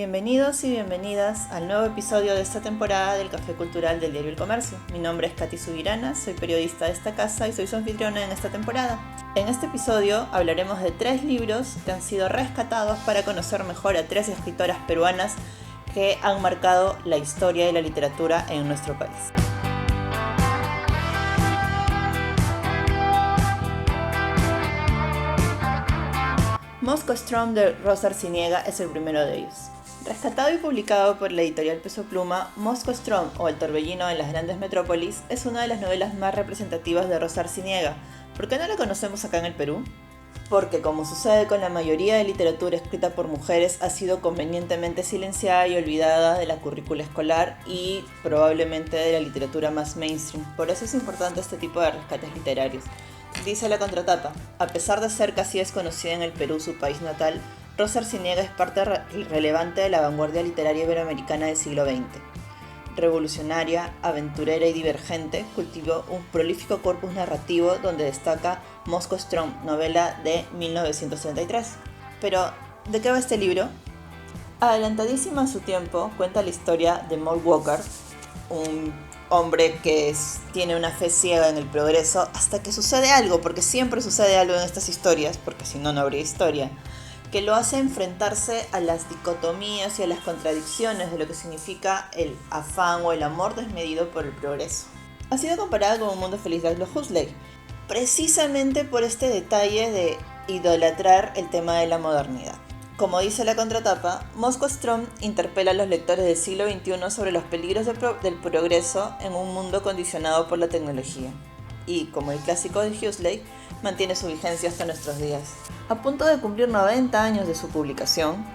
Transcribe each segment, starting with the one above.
Bienvenidos y bienvenidas al nuevo episodio de esta temporada del Café Cultural del diario El Comercio. Mi nombre es Katy Subirana, soy periodista de esta casa y soy su anfitriona en esta temporada. En este episodio hablaremos de 3 libros que han sido rescatados para conocer mejor a 3 escritoras peruanas que han marcado la historia de la literatura en nuestro país. Moscow Strong de Rosa Arciniega es el primero de ellos. Rescatado y publicado por la editorial Peso Pluma, Moscow Strong o El torbellino en las grandes metrópolis es una de las novelas más representativas de Rosa Arciniega. ¿Por qué no la conocemos acá en el Perú? Porque, como sucede con la mayoría de literatura escrita por mujeres, ha sido convenientemente silenciada y olvidada de la currícula escolar y probablemente de la literatura más mainstream. Por eso es importante este tipo de rescates literarios. Dice la contratapa: a pesar de ser casi desconocida en el Perú, su país natal, Rosa Arciniega es parte relevante de la vanguardia literaria iberoamericana del siglo XX. Revolucionaria, aventurera y divergente, cultivó un prolífico corpus narrativo donde destaca Moscow Strong, novela de 1933. Pero, ¿de qué va este libro? Adelantadísima a su tiempo, cuenta la historia de Mort Walker, un hombre que tiene una fe ciega en el progreso hasta que sucede algo, porque siempre sucede algo en estas historias, porque si no, no habría historia, que lo hace enfrentarse a las dicotomías y a las contradicciones de lo que significa el afán o el amor desmedido por el progreso. Ha sido comparada con Un mundo feliz de Aldous Huxley, precisamente por este detalle de idolatrar el tema de la modernidad. Como dice la contratapa, Moscow Strong interpela a los lectores del siglo XXI sobre los peligros del progreso en un mundo condicionado por la tecnología. Y, como el clásico de Huxley, mantiene su vigencia hasta nuestros días. A punto de cumplir 90 años de su publicación,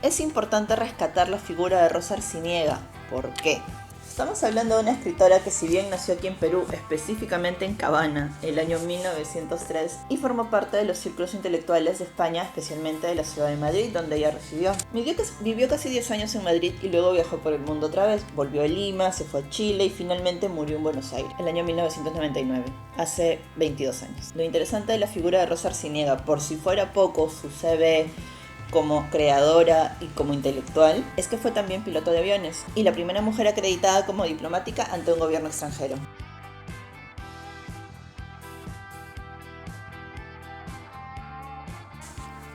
es importante rescatar la figura de Rosa Arciniega. ¿Por qué? Estamos hablando de una escritora que, si bien nació aquí en Perú, específicamente en Cabana, el año 1903, y formó parte de los círculos intelectuales de España, especialmente de la ciudad de Madrid, donde ella residió. Vivió casi 10 años en Madrid y luego viajó por el mundo otra vez. Volvió a Lima, se fue a Chile y finalmente murió en Buenos Aires, el año 1999, hace 22 años. Lo interesante de la figura de Rosa Arciniega, por si fuera poco, su CV como creadora y como intelectual, es que fue también piloto de aviones y la primera mujer acreditada como diplomática ante un gobierno extranjero.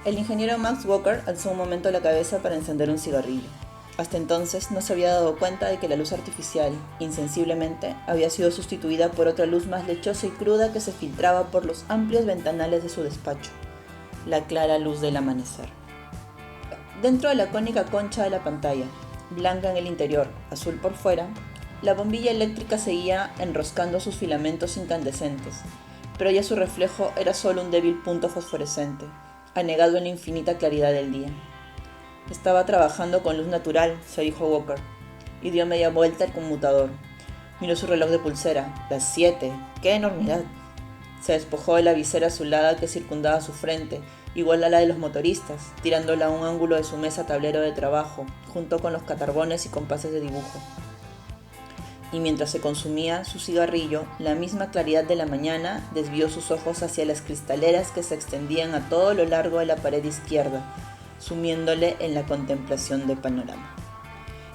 El ingeniero Max Walker alzó un momento la cabeza para encender un cigarrillo. Hasta entonces no se había dado cuenta de que la luz artificial, insensiblemente, había sido sustituida por otra luz más lechosa y cruda que se filtraba por los amplios ventanales de su despacho, la clara luz del amanecer. Dentro de la cónica concha de la pantalla, blanca en el interior, azul por fuera, la bombilla eléctrica seguía enroscando sus filamentos incandescentes, pero ya su reflejo era solo un débil punto fosforescente, anegado en la infinita claridad del día. Estaba trabajando con luz natural, se dijo Walker, y dio media vuelta al conmutador. Miró su reloj de pulsera, las 7, ¡qué enormidad! Se despojó de la visera azulada que circundaba su frente, igual a la de los motoristas, tirándola a un ángulo de su mesa tablero de trabajo, junto con los catarbones y compases de dibujo. Y mientras se consumía su cigarrillo, la misma claridad de la mañana desvió sus ojos hacia las cristaleras que se extendían a todo lo largo de la pared izquierda, sumiéndole en la contemplación del panorama.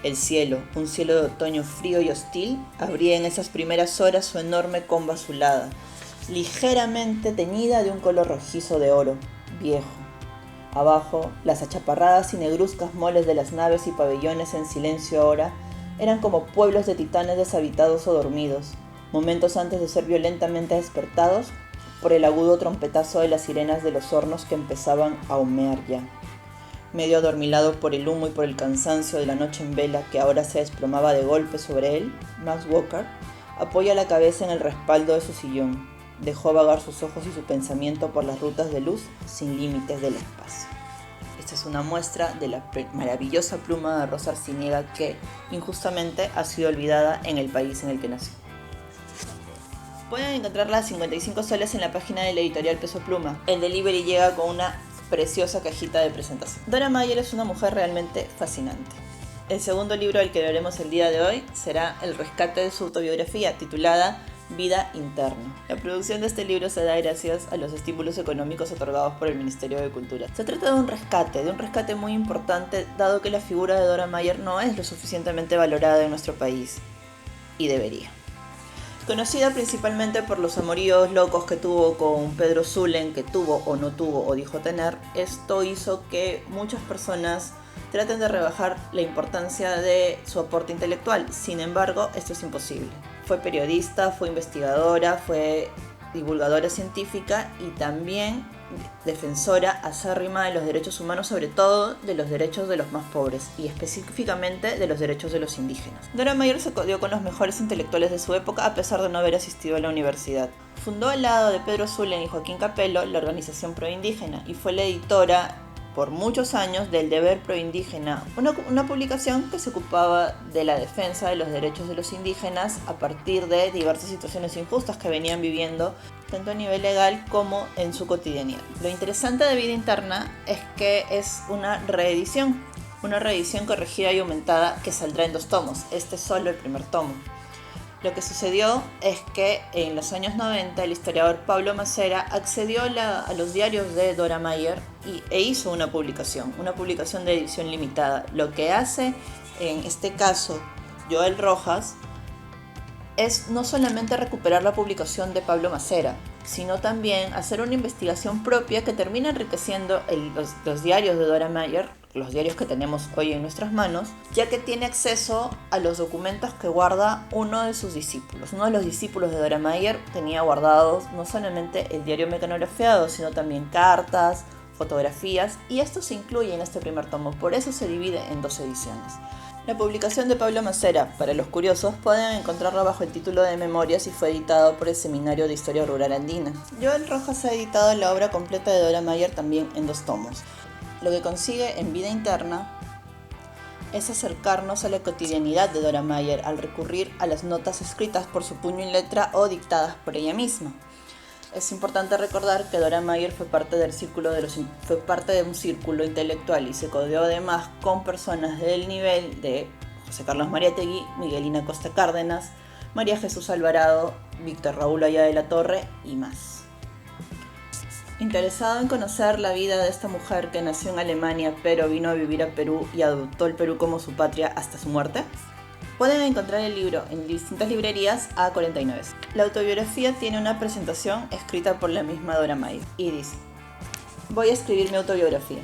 El cielo, un cielo de otoño frío y hostil, abría en esas primeras horas su enorme comba azulada, ligeramente teñida de un color rojizo de oro, viejo. Abajo, las achaparradas y negruzcas moles de las naves y pabellones en silencio ahora eran como pueblos de titanes deshabitados o dormidos, momentos antes de ser violentamente despertados por el agudo trompetazo de las sirenas de los hornos que empezaban a humear ya. Medio adormilado por el humo y por el cansancio de la noche en vela que ahora se desplomaba de golpe sobre él, Max Walker apoya la cabeza en el respaldo de su sillón. Dejó vagar sus ojos y su pensamiento por las rutas de luz sin límites del espacio. Esta es una muestra de la maravillosa pluma de Rosa Arciniega que, injustamente, ha sido olvidada en el país en el que nació. Pueden encontrarla a 55 soles en la página de la editorial Peso Pluma. El delivery llega con una preciosa cajita de presentación. Dora Mayer es una mujer realmente fascinante. El segundo libro del que hablaremos el día de hoy será el rescate de su autobiografía, titulada Vida Interna. La producción de este libro se da gracias a los estímulos económicos otorgados por el Ministerio de Cultura. Se trata de un rescate muy importante, dado que la figura de Dora Mayer no es lo suficientemente valorada en nuestro país, y debería. Conocida principalmente por los amoríos locos que tuvo con Pedro Zulem, que tuvo o no tuvo o dijo tener, esto hizo que muchas personas traten de rebajar la importancia de su aporte intelectual. Sin embargo, esto es imposible. Fue periodista, fue investigadora, fue divulgadora científica y también defensora acérrima de los derechos humanos, sobre todo de los derechos de los más pobres y específicamente de los derechos de los indígenas. Dora Mayer se codió con los mejores intelectuales de su época a pesar de no haber asistido a la universidad. Fundó al lado de Pedro Zulem y Joaquín Capello la organización Proindígena y fue la editora por muchos años del Deber Proindígena, una publicación que se ocupaba de la defensa de los derechos de los indígenas a partir de diversas situaciones injustas que venían viviendo tanto a nivel legal como en su cotidianidad. Lo interesante de Vida Interna es que es una reedición corregida y aumentada que saldrá en 2 tomos. Este es solo el primer tomo. Lo que sucedió es que en los años 90 el historiador Pablo Macera accedió a los diarios de Dora Mayer e hizo una publicación de edición limitada. Lo que hace en este caso Joel Rojas es no solamente recuperar la publicación de Pablo Macera, sino también hacer una investigación propia que termina enriqueciendo los diarios de Dora Mayer, los diarios que tenemos hoy en nuestras manos, ya que tiene acceso a los documentos que guarda uno de sus discípulos. Uno de los discípulos de Dora Mayer tenía guardados no solamente el diario mecanografiado, sino también cartas, fotografías, y esto se incluye en este primer tomo, por eso se divide en 2 ediciones. La publicación de Pablo Macera, para los curiosos, pueden encontrarla bajo el título de Memorias y fue editado por el Seminario de Historia Rural Andina. Joel Rojas ha editado la obra completa de Dora Mayer también en 2 tomos. Lo que consigue en Vida Interna es acercarnos a la cotidianidad de Dora Mayer al recurrir a las notas escritas por su puño y letra o dictadas por ella misma. Es importante recordar que Dora Mayer fue parte de un círculo intelectual y se codeó además con personas del nivel de José Carlos Mariátegui, Miguelina Costa Cárdenas, María Jesús Alvarado, Víctor Raúl Aya de la Torre y más. Interesado en conocer la vida de esta mujer que nació en Alemania pero vino a vivir a Perú y adoptó el Perú como su patria hasta su muerte, pueden encontrar el libro en distintas librerías a 49. La autobiografía tiene una presentación escrita por la misma Dora Mayer y dice: voy a escribir mi autobiografía.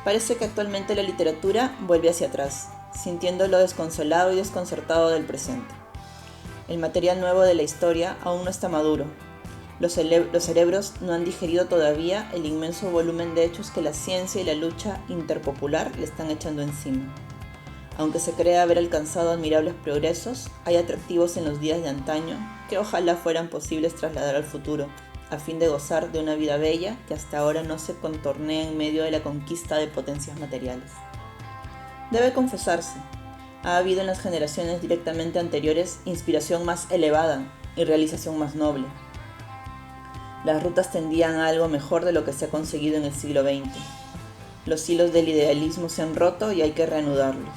Parece que actualmente la literatura vuelve hacia atrás, sintiendo lo desconsolado y desconcertado del presente. El material nuevo de la historia aún no está maduro. Los cerebros no han digerido todavía el inmenso volumen de hechos que la ciencia y la lucha interpopular le están echando encima. Aunque se cree haber alcanzado admirables progresos, hay atractivos en los días de antaño que ojalá fueran posibles trasladar al futuro, a fin de gozar de una vida bella que hasta ahora no se contornea en medio de la conquista de potencias materiales. Debe confesarse, ha habido en las generaciones directamente anteriores inspiración más elevada y realización más noble. Las rutas tendían a algo mejor de lo que se ha conseguido en el siglo XX. Los hilos del idealismo se han roto y hay que reanudarlos.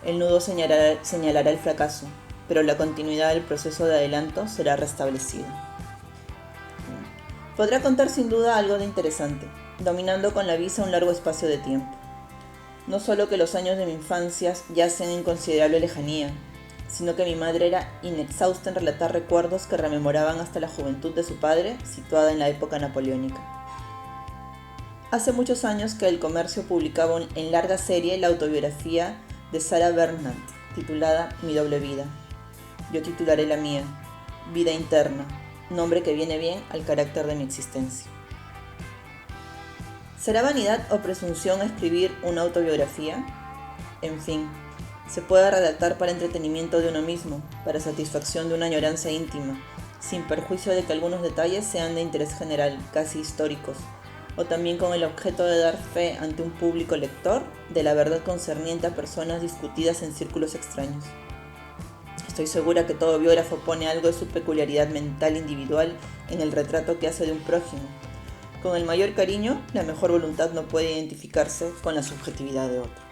El nudo señalará el fracaso, pero la continuidad del proceso de adelanto será restablecida. Podrá contar sin duda algo de interesante, dominando con la vista un largo espacio de tiempo. No solo que los años de mi infancia yacen en considerable lejanía, sino que mi madre era inexhausta en relatar recuerdos que rememoraban hasta la juventud de su padre, situada en la época napoleónica. Hace muchos años que El Comercio publicaba en larga serie la autobiografía de Sarah Bernhardt, titulada Mi doble vida. Yo titularé la mía, Vida Interna, nombre que viene bien al carácter de mi existencia. ¿Será vanidad o presunción escribir una autobiografía? En fin, se puede redactar para entretenimiento de uno mismo, para satisfacción de una añoranza íntima, sin perjuicio de que algunos detalles sean de interés general, casi históricos, o también con el objeto de dar fe ante un público lector de la verdad concerniente a personas discutidas en círculos extraños. Estoy segura que todo biógrafo pone algo de su peculiaridad mental individual en el retrato que hace de un prójimo. Con el mayor cariño, la mejor voluntad no puede identificarse con la subjetividad de otro.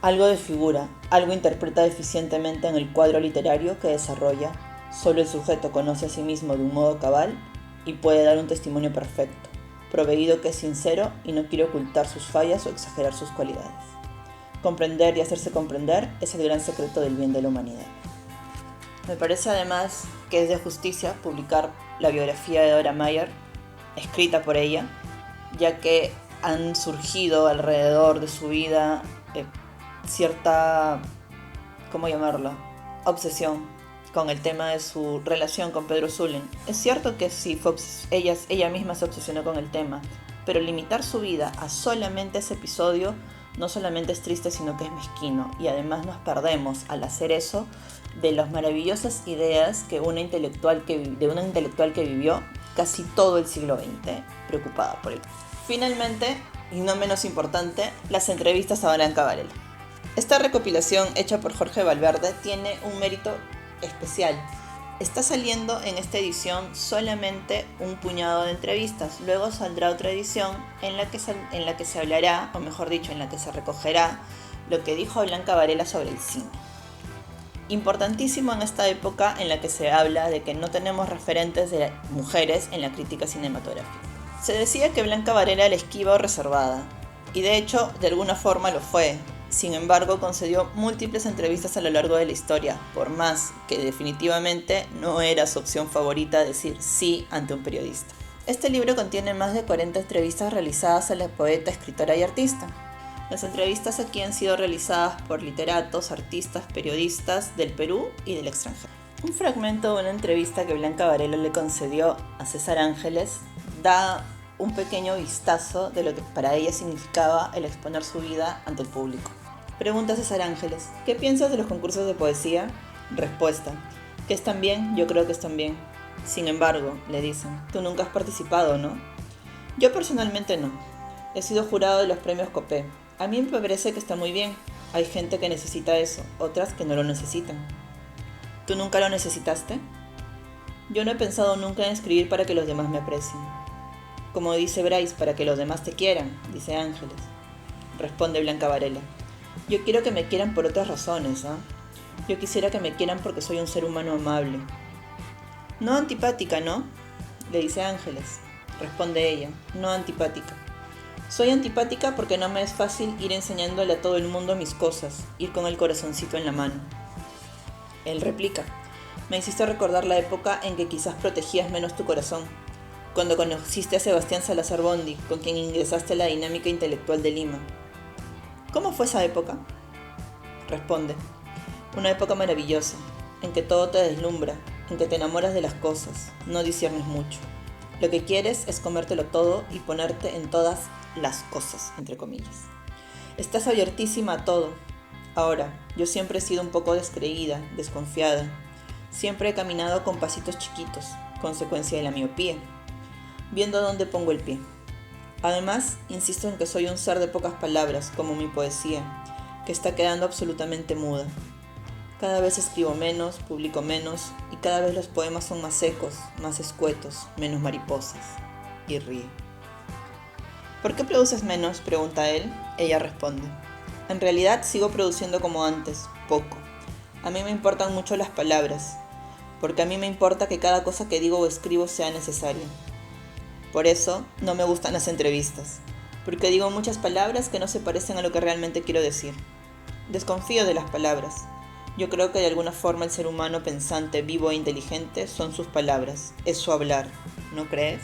Algo desfigura, algo interpreta deficientemente en el cuadro literario que desarrolla Solo el sujeto conoce a sí mismo de un modo cabal y puede dar un testimonio perfecto, proveído que es sincero y no quiere ocultar sus fallas o exagerar sus cualidades. Comprender y hacerse comprender es el gran secreto del bien de la humanidad. Me parece además que es de justicia publicar la biografía de Dora Maar, escrita por ella, ya que han surgido alrededor de su vida cierta, ¿cómo llamarlo?, obsesión con el tema de su relación con Pedro Zulem. Es cierto que sí, ella misma se obsesionó con el tema, pero limitar su vida a solamente ese episodio no solamente es triste, sino que es mezquino, y además nos perdemos al hacer eso de las maravillosas ideas de una intelectual que vivió casi todo el siglo XX, preocupada por él. Finalmente, y no menos importante, las entrevistas a Blanca Varela. Esta recopilación hecha por Jorge Valverde tiene un mérito especial. Está saliendo en esta edición solamente un puñado de entrevistas. Luego saldrá otra edición en la que se hablará, o mejor dicho, en la que se recogerá lo que dijo Blanca Varela sobre el cine. Importantísimo en esta época en la que se habla de que no tenemos referentes de mujeres en la crítica cinematográfica. Se decía que Blanca Varela era esquiva o reservada, y de hecho, de alguna forma lo fue. Sin embargo, concedió múltiples entrevistas a lo largo de la historia, por más que definitivamente no era su opción favorita decir sí ante un periodista. Este libro contiene más de 40 entrevistas realizadas a la poeta, escritora y artista. Las entrevistas aquí han sido realizadas por literatos, artistas, periodistas del Perú y del extranjero. Un fragmento de una entrevista que Blanca Varela le concedió a César Ángeles da un pequeño vistazo de lo que para ella significaba el exponer su vida ante el público. Pregunta César Ángeles: ¿qué piensas de los concursos de poesía? Respuesta: ¿que están bien? Yo creo que están bien. Sin embargo, le dicen, tú nunca has participado, ¿no? Yo personalmente no. He sido jurado de los premios Copé. A mí me parece que está muy bien. Hay gente que necesita eso, otras que no lo necesitan. ¿Tú nunca lo necesitaste? Yo no he pensado nunca en escribir para que los demás me aprecien. Como dice Bryce, para que los demás te quieran, dice Ángeles. Responde Blanca Varela: yo quiero que me quieran por otras razones, ¿eh? Yo quisiera que me quieran porque soy un ser humano amable. No antipática, ¿no? Le dice Ángeles. Responde ella: no antipática. Soy antipática porque no me es fácil ir enseñándole a todo el mundo mis cosas, ir con el corazoncito en la mano. Él replica: me hiciste recordar la época en que quizás protegías menos tu corazón, cuando conociste a Sebastián Salazar Bondy, con quien ingresaste a la dinámica intelectual de Lima. ¿Cómo fue esa época? Responde: una época maravillosa, en que todo te deslumbra, en que te enamoras de las cosas, no disiernes mucho. Lo que quieres es comértelo todo y ponerte en todas las cosas, entre comillas. Estás abiertísima a todo. Ahora, yo siempre he sido un poco descreída, desconfiada. Siempre he caminado con pasitos chiquitos, consecuencia de la miopía, viendo dónde pongo el pie. Además, insisto en que soy un ser de pocas palabras, como mi poesía, que está quedando absolutamente muda. Cada vez escribo menos, publico menos, y cada vez los poemas son más secos, más escuetos, menos mariposas. Y ríe. ¿Por qué produces menos?, pregunta él. Ella responde: en realidad sigo produciendo como antes, poco. A mí me importan mucho las palabras, porque a mí me importa que cada cosa que digo o escribo sea necesaria. Por eso no me gustan las entrevistas, porque digo muchas palabras que no se parecen a lo que realmente quiero decir. Desconfío de las palabras. Yo creo que de alguna forma el ser humano pensante, vivo e inteligente son sus palabras, es su hablar, ¿no crees?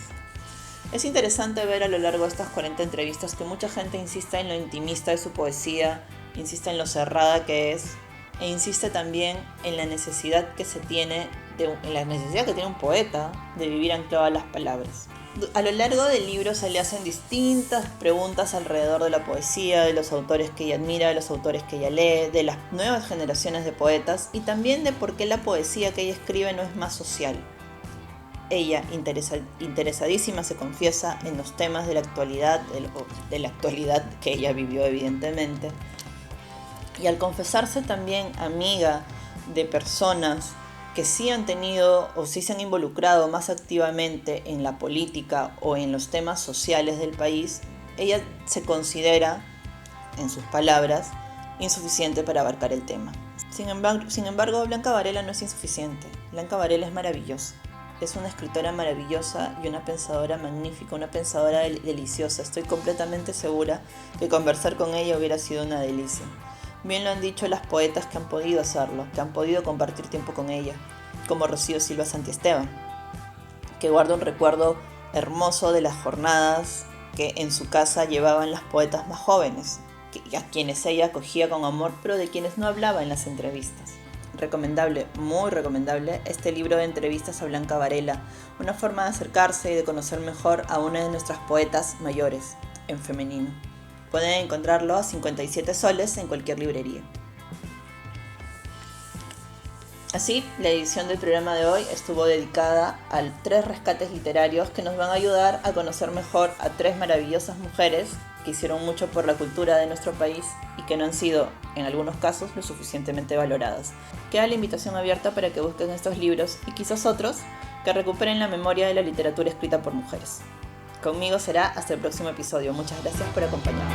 Es interesante ver a lo largo de estas 40 entrevistas que mucha gente insiste en lo intimista de su poesía, insiste en lo cerrada que es, e insiste también en la necesidad que tiene un poeta de vivir anclado a las palabras. A lo largo del libro se le hacen distintas preguntas alrededor de la poesía, de los autores que ella admira, de los autores que ella lee, de las nuevas generaciones de poetas y también de por qué la poesía que ella escribe no es más social. Ella, interesadísima, se confiesa en los temas de la actualidad que ella vivió evidentemente. Y al confesarse también amiga de personas que sí han tenido o sí se han involucrado más activamente en la política o en los temas sociales del país, ella se considera, en sus palabras, insuficiente para abarcar el tema. Sin embargo, Blanca Varela no es insuficiente. Blanca Varela es maravillosa. Es una escritora maravillosa y una pensadora magnífica, una pensadora deliciosa. Estoy completamente segura que conversar con ella hubiera sido una delicia. Bien lo han dicho las poetas que han podido hacerlo, que han podido compartir tiempo con ella, como Rocío Silva Santiesteban, que guarda un recuerdo hermoso de las jornadas que en su casa llevaban las poetas más jóvenes, a quienes ella acogía con amor, pero de quienes no hablaba en las entrevistas. Recomendable, muy recomendable, este libro de entrevistas a Blanca Varela, una forma de acercarse y de conocer mejor a una de nuestras poetas mayores, en femenino. Pueden encontrarlo a 57 soles en cualquier librería. Así, la edición del programa de hoy estuvo dedicada a 3 rescates literarios que nos van a ayudar a conocer mejor a 3 maravillosas mujeres que hicieron mucho por la cultura de nuestro país y que no han sido, en algunos casos, lo suficientemente valoradas. Queda la invitación abierta para que busquen estos libros y quizás otros que recuperen la memoria de la literatura escrita por mujeres. Conmigo será hasta el próximo episodio. Muchas gracias por acompañarme.